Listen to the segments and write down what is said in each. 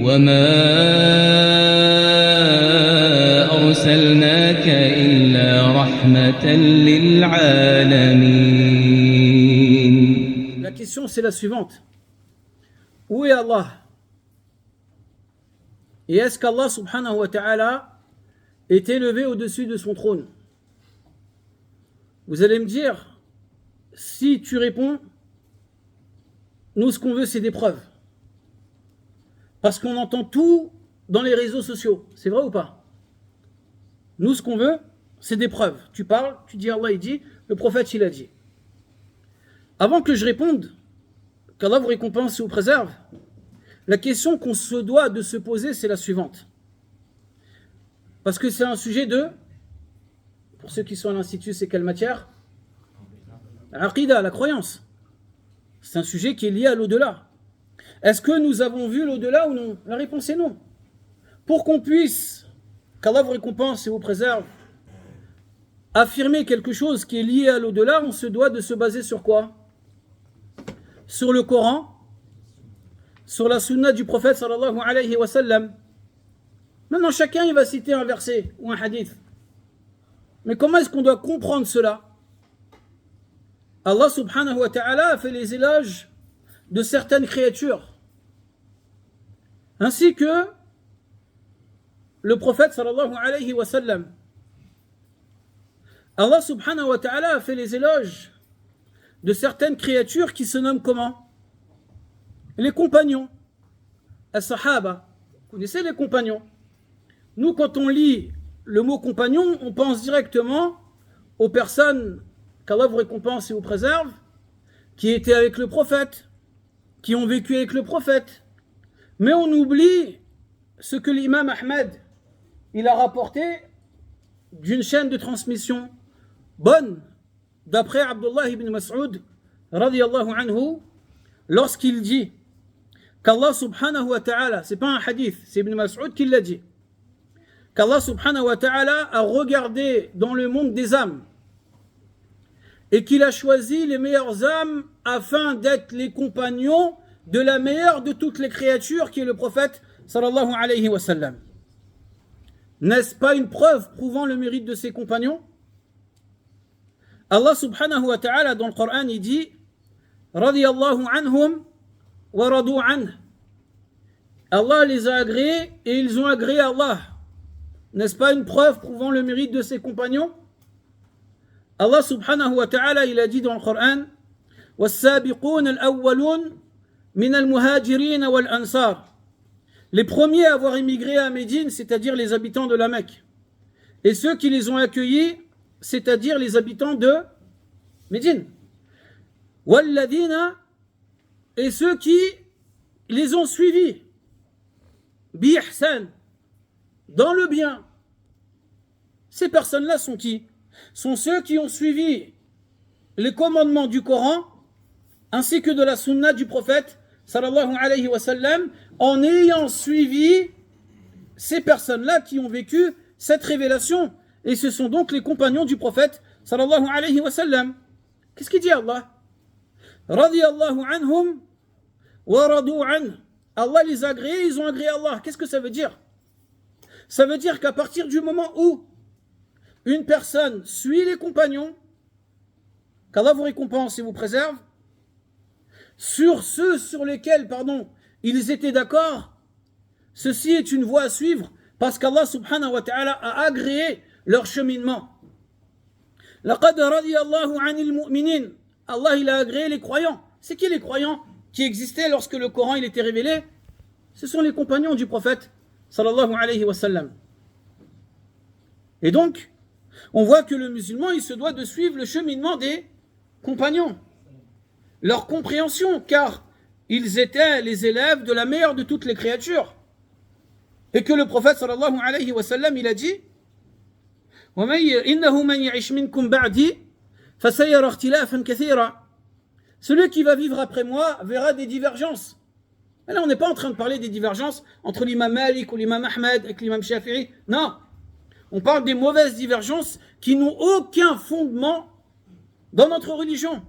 وما أرسلناك إلا رحمة للعالمين. La question c'est la suivante. Où est Allah? Et est-ce qu'Allah subhanahu wa ta'ala est élevé au-dessus de son trône? Vous allez me dire, si tu réponds, nous ce qu'on veut c'est des preuves. Parce qu'on entend tout dans les réseaux sociaux. C'est vrai ou pas? Nous ce qu'on veut, c'est des preuves. Tu parles, tu dis Allah il dit, le prophète il a dit. Avant que je réponde, qu'Allah vous récompense et vous préserve, la question qu'on se doit de se poser, c'est la suivante. Parce que c'est un sujet de, pour ceux qui sont à l'Institut, c'est quelle matière? L'aqida, la croyance. C'est un sujet qui est lié à l'au-delà. Est-ce que nous avons vu l'au-delà ou non? La réponse est non. Pour qu'on puisse, qu'Allah vous récompense et vous préserve, affirmer quelque chose qui est lié à l'au-delà, on se doit de se baser sur quoi? Sur le Coran, sur la sunna du prophète sallallahu alayhi wa sallam. Maintenant, chacun il va citer un verset ou un hadith. Mais comment est-ce qu'on doit comprendre cela? Allah subhanahu wa ta'ala a fait les éloges de certaines créatures, ainsi que le prophète sallallahu alayhi wa sallam. Allah subhanahu wa ta'ala a fait les éloges de certaines créatures qui se nomment comment? Les compagnons, as-sahaba. Vous connaissez les compagnons? Nous, quand on lit le mot compagnon, on pense directement aux personnes qu'Allah vous récompense et vous préserve, qui étaient avec le prophète, qui ont vécu avec le prophète. Mais on oublie ce que l'imam Ahmed il a rapporté d'une chaîne de transmission bonne, d'après Abdullah ibn Mas'ud, radiyallahu anhu, lorsqu'il dit qu'Allah subhanahu wa ta'ala, c'est pas un hadith, c'est Ibn Mas'ud qui l'a dit, qu'Allah subhanahu wa ta'ala a regardé dans le monde des âmes et qu'il a choisi les meilleures âmes afin d'être les compagnons de la meilleure de toutes les créatures qui est le prophète sallallahu alayhi wa sallam. N'est-ce pas une preuve prouvant le mérite de ses compagnons? Allah subhanahu wa ta'ala dans le Coran il dit radiyallahu anhum wa radu anh. Allah les a agréés et ils ont agréé Allah. N'est-ce pas une preuve prouvant le mérite de ses compagnons? Allah subhanahu wa ta'ala il a dit dans le Coran was-sabiqun al-awwalun min al-muhajirin wal-ansar. Les premiers à avoir immigré à Médine, c'est-à-dire les habitants de la Mecque. Et ceux qui les ont accueillis, c'est-à-dire les habitants de Médine. Walladina, et ceux qui les ont suivis. Bi ihsan, dans le bien. Ces personnes-là sont qui? Sont ceux qui ont suivi les commandements du Coran, ainsi que de la sunna du prophète, sallallahu alayhi wa sallam, en ayant suivi ces personnes-là qui ont vécu cette révélation. Et ce sont donc les compagnons du prophète, sallallahu alayhi wa sallam. Qu'est-ce qu'il dit Allah? Radiyallahu anhum wa radu an. Allah les a agréés, ils ont agréé Allah. Qu'est-ce que ça veut dire? Ça veut dire qu'à partir du moment où une personne suit les compagnons, qu'Allah vous récompense et vous préserve, sur ceux sur lesquels, ils étaient d'accord, ceci est une voie à suivre parce qu'Allah subhanahu wa ta'ala a agréé leur cheminement. Laqad radiyallahu anil mu'minin. Allah il a agréé les croyants. C'est qui les croyants qui existaient lorsque le Coran il était révélé? Ce sont les compagnons du prophète sallallahu alayhi wa sallam. Et donc, on voit que le musulman il se doit de suivre le cheminement des compagnons, leur compréhension, car ils étaient les élèves de la meilleure de toutes les créatures. Et que le prophète sallallahu alayhi wa sallam il a dit إِنَّهُ مَنْ يَعِشْ مِنْكُمْ بَعْدِي فَسَيَرَى اخْتِلَافًا كَثِيرًا. Celui qui va vivre après moi verra des divergences. Et là, on n'est pas en train de parler des divergences entre l'imam Malik ou l'imam Ahmed et l'imam Shafi'i. Non. On parle des mauvaises divergences qui n'ont aucun fondement dans notre religion.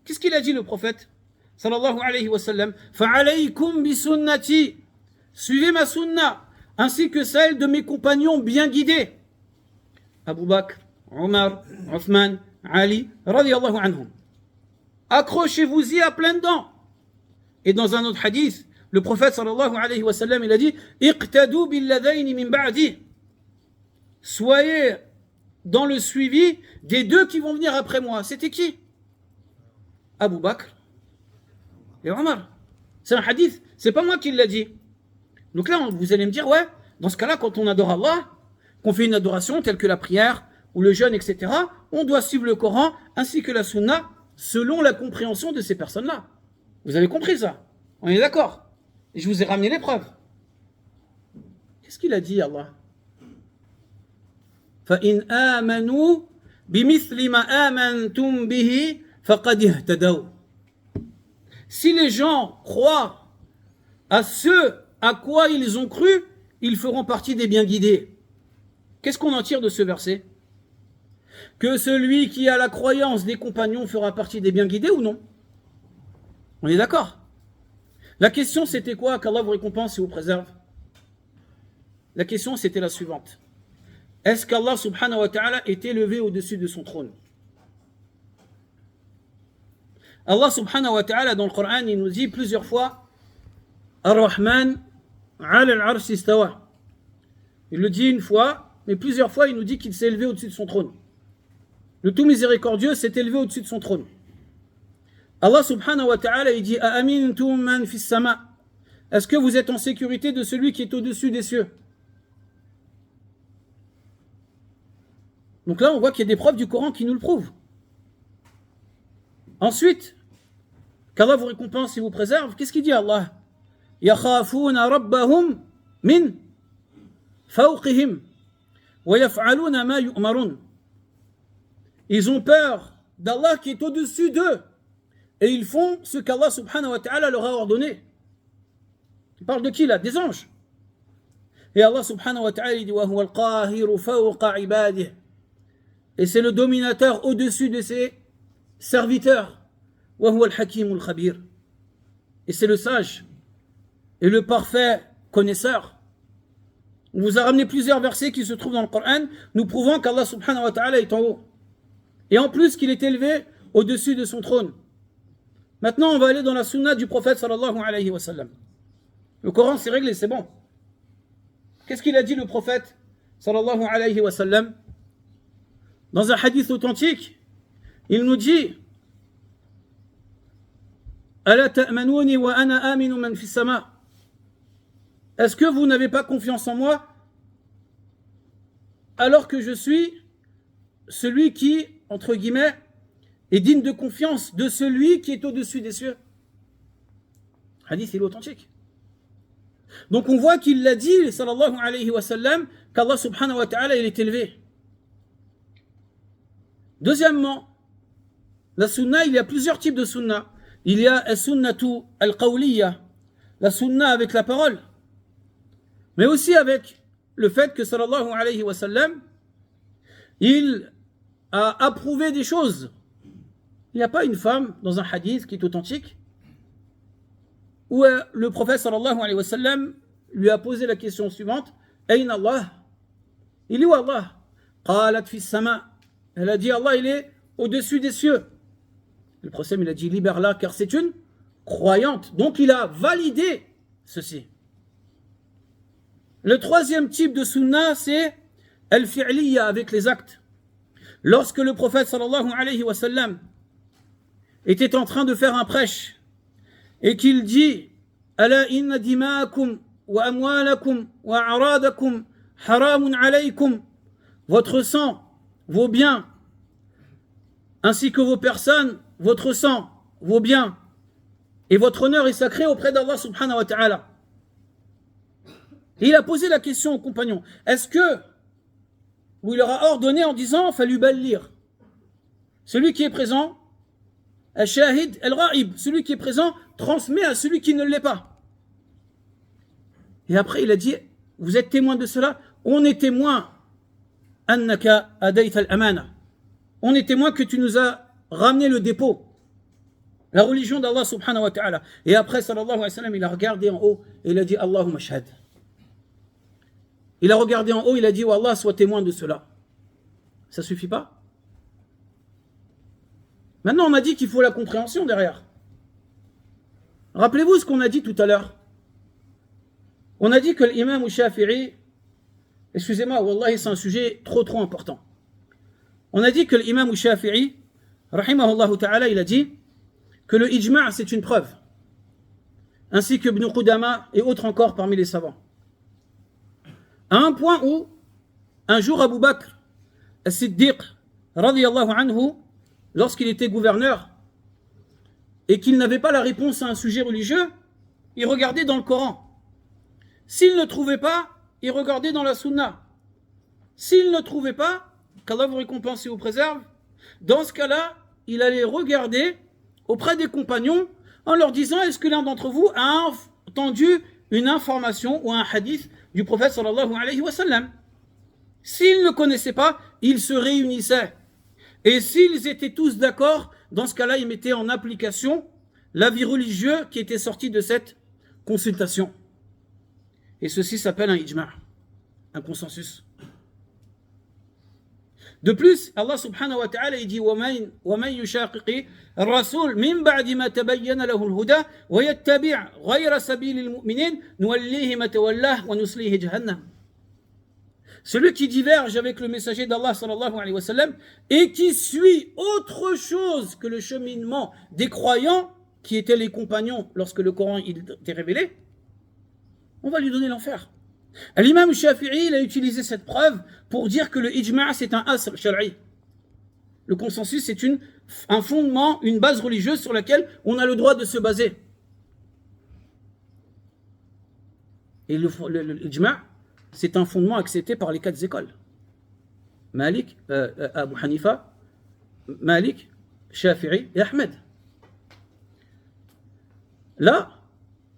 Qu'est-ce qu'il a dit le prophète sallallahu alayhi wa sallam? فَعَلَيْكُمْ بِسُنَّتِي suivez ma sunna, ainsi que celle de mes compagnons bien guidés. Abu Bakr, Omar, Othman, Ali, radiyallahu anhum. Accrochez-vous-y à pleines dents. Et dans un autre hadith, le prophète sallallahu alayhi wa sallam, il a dit Iqtadou billadayni min ba'di. Soyez dans le suivi des deux qui vont venir après moi. C'était qui? Abu Bakr et Omar. C'est un hadith, c'est pas moi qui l'ai dit. Donc là, vous allez me dire, ouais, dans ce cas-là, quand on adore Allah, qu'on fait une adoration telle que la prière ou le jeûne, etc., on doit suivre le Coran ainsi que la Sunna selon la compréhension de ces personnes-là. Vous avez compris ça? On est d'accord? Et je vous ai ramené les preuves. Qu'est-ce qu'il a dit, Allah? فَإِنْ آمَنُوا بِمِثْلِ مَا آمَنْتُمْ بِهِ فَقَدْ اهْتَدَوْا. Si les gens croient à ce à quoi ils ont cru, ils feront partie des bien guidés. Qu'est-ce qu'on en tire de ce verset? Que celui qui a la croyance des compagnons fera partie des bien guidés ou non? On est d'accord? La question c'était quoi? Qu'Allah vous récompense et vous préserve. La question c'était la suivante. Est-ce qu'Allah subhanahu wa ta'ala est élevé au-dessus de son trône? Allah subhanahu wa ta'ala dans le Coran il nous dit plusieurs fois Ar-Rahman ala al-arsh istawa. Il le dit une fois, mais plusieurs fois il nous dit qu'il s'est élevé au-dessus de son trône. Le tout miséricordieux s'est élevé au-dessus de son trône. Allah subhanahu wa ta'ala il dit A'amintum man fis sama. Est-ce que vous êtes en sécurité de celui qui est au-dessus des cieux? Donc là on voit qu'il y a des preuves du Coran qui nous le prouvent. Ensuite, qu'Allah vous récompense et vous préserve, qu'est-ce qu'il dit Allah? Yakhafuna rabbahum min fawqihim wa yaf'aluna ma yu'marun. Ils ont peur d'Allah qui est au-dessus d'eux et ils font ce qu'Allah subhanahu wa ta'ala leur a ordonné. Il parle de qui là? Des anges. Et Allah subhanahu wa ta'ala dit wa huwa al-qahiru fawqa ibadihi. Et c'est le dominateur au-dessus de ses serviteur. Et c'est le sage et le parfait connaisseur. On vous a ramené plusieurs versets qui se trouvent dans le Coran, nous prouvant qu'Allah subhanahu wa ta'ala est en haut. Et en plus qu'il est élevé au-dessus de son trône. Maintenant, on va aller dans la sunna du prophète sallallahu alayhi wa sallam. Le Coran c'est réglé, c'est bon. Qu'est-ce qu'il a dit le prophète sallallahu alayhi wa sallam? Dans un hadith authentique, il nous dit Est-ce que vous n'avez pas confiance en moi alors que je suis celui qui, entre guillemets, est digne de confiance de celui qui est au-dessus des cieux? Hadith, il est authentique. Donc on voit qu'il l'a dit, sallallahu alayhi wa sallam, qu'Allah subhanahu wa ta'ala, il est élevé. Deuxièmement, la sunna, il y a plusieurs types de sunna. Il y a la sunnatu al-qawliya, la sunna avec la parole, mais aussi avec le fait que sallallahu alayhi wa sallam, il a approuvé des choses. Il n'y a pas une femme dans un hadith qui est authentique où le prophète sallallahu alayhi wa sallam lui a posé la question suivante Ayn Allah? Il est où Allah? Qalat fi sama. Elle a dit Allah il est au-dessus des cieux. Le prophète il a dit libère-la car c'est une croyante. Donc il a validé ceci. Le troisième type de sunna c'est al-fi'liya avec les actes. Lorsque le prophète sallallahu alayhi wa sallam était en train de faire un prêche et qu'il dit ala inna dima'akum wa amwalakum wa a'radakum haramun alaykum, votre sang, vos biens ainsi que vos personnes, votre sang, vos biens et votre honneur est sacré auprès d'Allah subhanahu wa ta'ala. Et il a posé la question aux compagnons, est-ce que, ou il leur a ordonné en disant faluballir, celui qui est présent, al-shahid al-ra'ib, celui qui est présent transmet à celui qui ne l'est pas. Et après il a dit, vous êtes témoin de cela? On est témoin annaka adayt al-amana. On est témoin que tu nous as ramené le dépôt. la religion d'Allah subhanahu wa ta'ala. Et après, sallallahu alayhi wa sallam, il a regardé en haut et il a dit Allahumma shahad. Il a regardé en haut, il a dit Wallah, sois témoin de cela. Ça suffit pas? Maintenant, on a dit qu'il faut la compréhension derrière. Rappelez-vous ce qu'on a dit tout à l'heure. On a dit que l'imam Shafi'i, excusez-moi, Wallahi, c'est un sujet trop important. On a dit que l'imam Shafi'i, rahimahullah ta'ala, il a dit que le ijma' c'est une preuve, ainsi que Ibn Qudama et autres encore parmi les savants. À un point où, un jour, Abu Bakr as-Siddiq, radiyallahu anhu, lorsqu'il était gouverneur, et qu'il n'avait pas la réponse à un sujet religieux, il regardait dans le Coran. S'il ne trouvait pas, il regardait dans la Sunna. S'il ne trouvait pas, qu'Allah vous récompense et vous préserve, dans ce cas-là, il allait regarder auprès des compagnons en leur disant est-ce que l'un d'entre vous a entendu une information ou un hadith du prophète sallallahu alayhi wa sallam. S'ils ne connaissaient pas, ils se réunissaient. Et s'ils étaient tous d'accord, dans ce cas-là, ils mettaient en application l'avis religieux qui était sorti de cette consultation. Et ceci s'appelle un ijma', un consensus. De plus, Allah subhanahu wa ta'ala il dit وَمَنْ يُشَاقِقِ الرَّسُولِ مِنْ بَعْدِ مَا تَبَيَّنَ لَهُ الْهُدَى وَيَتَّبِعْ غَيْرَ سَبِيلِ الْمُؤْمِنِينَ نُوَلِّهِ مَا تَوَلَّهُ وَنُصْلِهِ جَهَنَّمَ. Celui qui diverge avec le messager d'Allah sallallahu alayhi wa sallam et qui suit autre chose que le cheminement des croyants qui étaient les compagnons lorsque le Coran était révélé, on va lui donner l'enfer. L'imam Shafi'i il a utilisé cette preuve pour dire que le ijma' c'est un asl shar'i. Le consensus c'est un fondement, une base religieuse sur laquelle on a le droit de se baser. Et le ijma' c'est un fondement accepté par les 4 écoles. Malik, Abu Hanifa, Malik, Shafi'i et Ahmed. Là,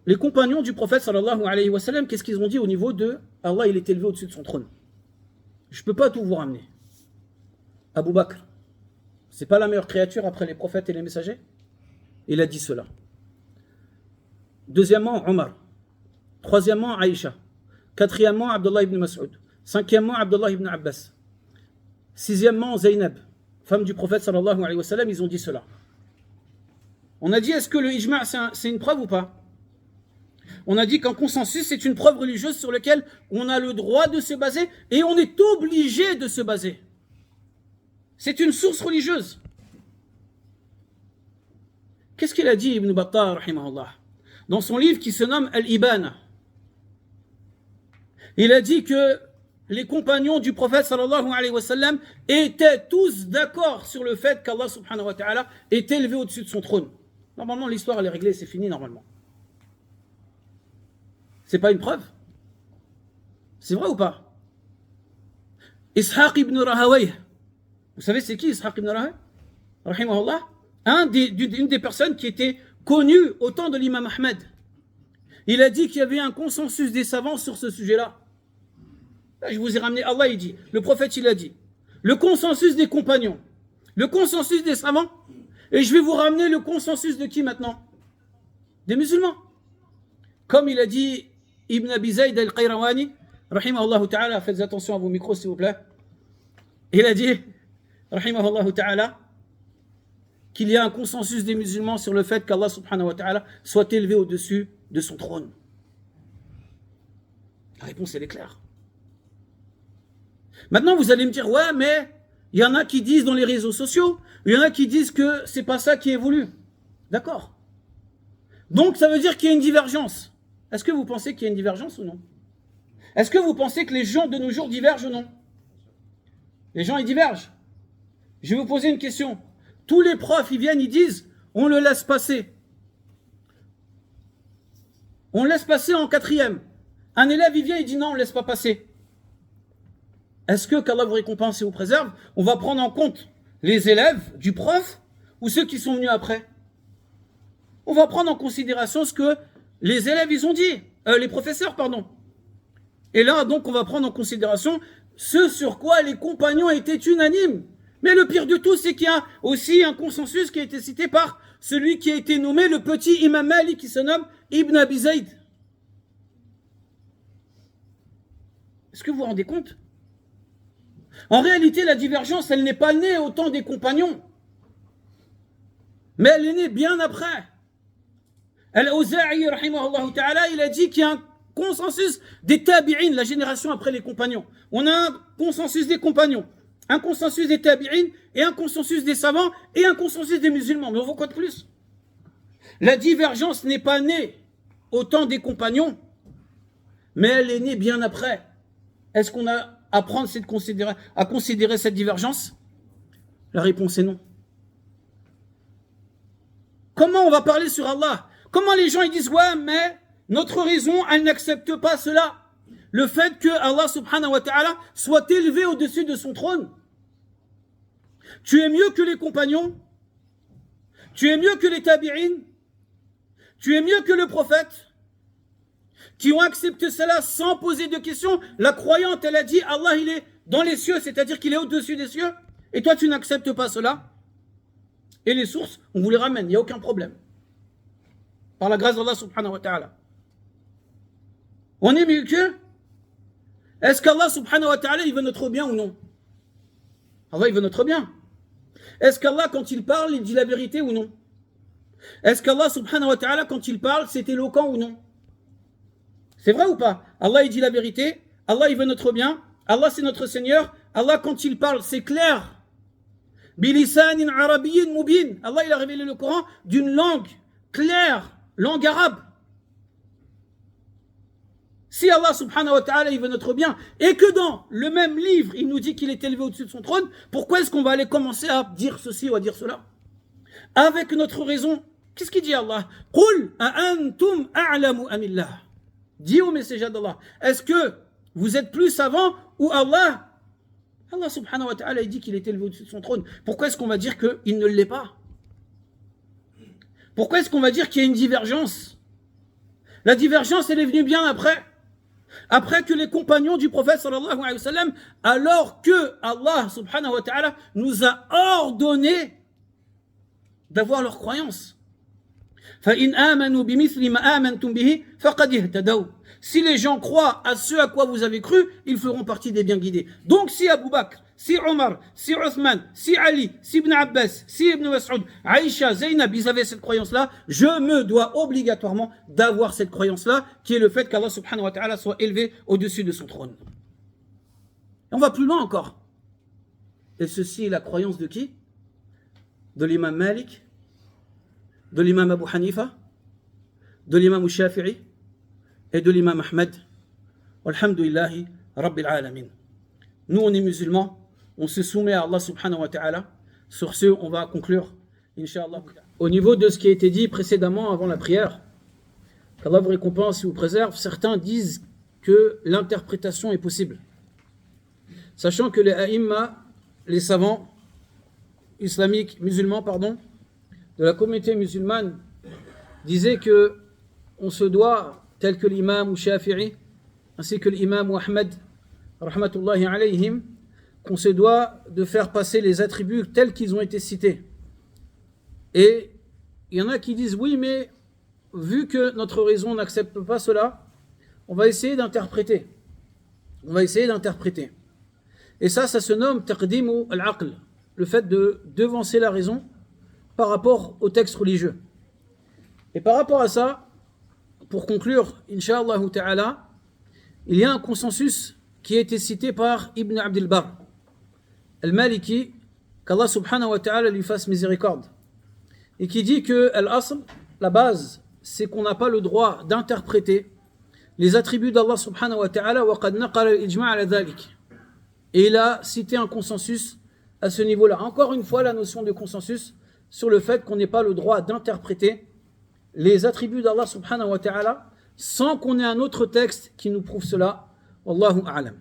les compagnons du prophète sallallahu alayhi wa sallam, qu'est-ce qu'ils ont dit au niveau de Allah, il est élevé au-dessus de son trône. Je ne peux pas tout vous ramener. Abu Bakr, c'est pas la meilleure créature après les prophètes et les messagers? Il a dit cela. Deuxièmement, Omar. Troisièmement, Aïcha. Quatrièmement, Abdullah ibn Mas'ud. Cinquièmement, Abdullah ibn Abbas. Sixièmement, Zaynab, femme du prophète sallallahu alayhi wa sallam, ils ont dit cela. On a dit, est-ce que le ijma' c'est une preuve ou pas? On a dit qu'un consensus, c'est une preuve religieuse sur laquelle on a le droit de se baser et on est obligé de se baser. C'est une source religieuse. Qu'est-ce qu'il a dit Ibn Battah, rahimahullah, dans son livre qui se nomme Al-Ibana? Il a dit que les compagnons du prophète sallallahu alayhi wa sallam étaient tous d'accord sur le fait qu'Allah subhanahu wa ta'ala est élevé au-dessus de son trône. Normalement, l'histoire elle est réglée, c'est fini normalement. C'est pas une preuve? C'est vrai ou pas? Ishaq ibn Rahawayh. Vous savez c'est qui Ishaq ibn Rahawayh? Rahimahullah. Une des personnes qui était connue au temps de l'imam Ahmed. Il a dit qu'il y avait un consensus des savants sur ce sujet-là. Là, je vous ai ramené, Allah il dit, le prophète il a dit, le consensus des compagnons, le consensus des savants, et je vais vous ramener le consensus de qui maintenant? Des musulmans. Comme il a dit Ibn Abi Zayd al-Qayrawani, rahimahullah ta'ala, faites attention à vos micros s'il vous plaît. Il a dit, rahimahullah ta'ala, qu'il y a un consensus des musulmans sur le fait qu'Allah subhanahu wa ta'ala soit élevé au-dessus de son trône. La réponse elle est claire. Maintenant vous allez me dire, ouais mais il y en a qui disent dans les réseaux sociaux, il y en a qui disent que c'est pas ça qui est voulu. D'accord. Donc ça veut dire qu'il y a une divergence. Est-ce que vous pensez qu'il y a une divergence ou non? Est-ce que vous pensez que les gens de nos jours divergent ou non? Les gens ils divergent. Je vais vous poser une question. Tous les profs ils viennent, ils disent on le laisse passer. On le laisse passer en 4e. Un élève il vient, il dit non, on ne laisse pas passer. Est-ce que qu'Allah vous récompense et vous préserve, on va prendre en compte les élèves du prof ou ceux qui sont venus après? On va prendre en considération ce que les élèves ils ont dit, les professeurs pardon. Et là donc on va prendre en considération ce sur quoi les compagnons étaient unanimes. Mais le pire du tout c'est qu'il y a aussi un consensus qui a été cité par celui qui a été nommé le petit imam Malik qui se nomme Ibn Abi Zayd. Est-ce que vous vous rendez compte? En réalité, la divergence, elle n'est pas née au temps des compagnons, mais elle est née bien après. Al-Awza'i, rahimahullah ta'ala, il a dit qu'il y a un consensus des tabi'in, la génération après les compagnons. On a un consensus des compagnons, un consensus des tabi'in, et un consensus des savants, et un consensus des musulmans. Mais on vaut quoi de plus? La divergence n'est pas née au temps des compagnons, mais elle est née bien après. Est-ce qu'on a à considérer cette divergence? La réponse est non. Comment on va parler sur Allah? Comment les gens ils disent ouais, mais notre raison elle n'accepte pas cela, le fait que Allah subhanahu wa ta'ala soit élevé au-dessus de son trône. Tu es mieux que les compagnons, tu es mieux que les tabi'in, tu es mieux que le prophète, qui ont accepté cela sans poser de questions. La croyante elle a dit Allah il est dans les cieux, c'est-à-dire qu'il est au-dessus des cieux, et toi tu n'acceptes pas cela. Et les sources on vous les ramène, il n'y a aucun problème, par la grâce d'Allah subhanahu wa ta'ala. On est mieux qu'eux? Est-ce qu'Allah subhanahu wa ta'ala il veut notre bien ou non? Allah il veut notre bien. Est-ce qu'Allah quand il parle il dit la vérité ou non? Est-ce qu'Allah subhanahu wa ta'ala quand il parle c'est éloquent ou non? C'est vrai ou pas? Allah il dit la vérité, Allah il veut notre bien, Allah c'est notre Seigneur, Allah quand il parle c'est clair. Bilisanin arabiyyin mubin. Allah il a révélé le Coran d'une langue claire, langue arabe. Si Allah subhanahu wa ta'ala il veut notre bien, et que dans le même livre il nous dit qu'il est élevé au-dessus de son trône, pourquoi est-ce qu'on va aller commencer à dire ceci ou à dire cela? Avec notre raison, qu'est-ce qu'il dit Allah? Qul a'antum a'lamu amillah. Dis au messager d'Allah, est-ce que vous êtes plus savant ou Allah? Allah subhanahu wa ta'ala il dit qu'il est élevé au-dessus de son trône. Pourquoi est-ce qu'on va dire qu'il ne l'est pas? Pourquoi est-ce qu'on va dire qu'il y a une divergence? La divergence elle est venue bien après. Après que les compagnons du prophète sallallahu alayhi wa sallam, alors que Allah subhanahu wa ta'ala nous a ordonné d'avoir leur croyance. فَإِنْ آمَنُوا بِمِثْلِ مَا آمَنْتُمْ بِهِ فَقَدْ اهْتَدَوْا. Si les gens croient à ce à quoi vous avez cru, ils feront partie des bien guidés. Donc si Abu Bakr, si Omar, si Uthman, si Ali, si Ibn Abbas, si Ibn Mas'ud, Aïcha, Zaynab, ils avaient cette croyance-là, je me dois obligatoirement d'avoir cette croyance-là, qui est le fait qu'Allah subhanahu wa ta'ala soit élevé au-dessus de son trône. Et on va plus loin encore. Et ceci est la croyance de qui? De l'imam Malik, de l'imam Abu Hanifa, de l'imam Shafi'i et de l'imam Ahmed. Alhamdulillahi Rabbil Alamin. Nous, on est musulmans, on se soumet à Allah subhanahu wa ta'ala. Sur ce, on va conclure, Inch'Allah. Au niveau de ce qui a été dit précédemment avant la prière, qu'Allah vous récompense et vous préserve, certains disent que l'interprétation est possible. Sachant que les a'imma, les savants islamiques, musulmans, de la communauté musulmane, disaient que on se doit, tel que l'imam Shafi'i, ainsi que l'imam Ahmed, rahmatullahi alayhim, qu'on se doit de faire passer les attributs tels qu'ils ont été cités. Et il y en a qui disent oui, mais vu que notre raison n'accepte pas cela, on va essayer d'interpréter. Et ça se nomme taqdimu al-aql, le fait de devancer la raison par rapport au texte religieux. Et par rapport à ça, pour conclure, Inch'Allah ta'ala, il y a un consensus qui a été cité par Ibn Abdel Bar, al-Maliki, qu'Allah subhanahu wa ta'ala lui fasse miséricorde, et qui dit que al-asl, la base, c'est qu'on n'a pas le droit d'interpréter les attributs d'Allah subhanahu wa ta'ala, wa qad naqala al-ijma' ala dhalik. Et il a cité un consensus à ce niveau-là. Encore une fois, la notion de consensus sur le fait qu'on n'ait pas le droit d'interpréter les attributs d'Allah subhanahu wa ta'ala sans qu'on ait un autre texte qui nous prouve cela. Wallahu a'lam.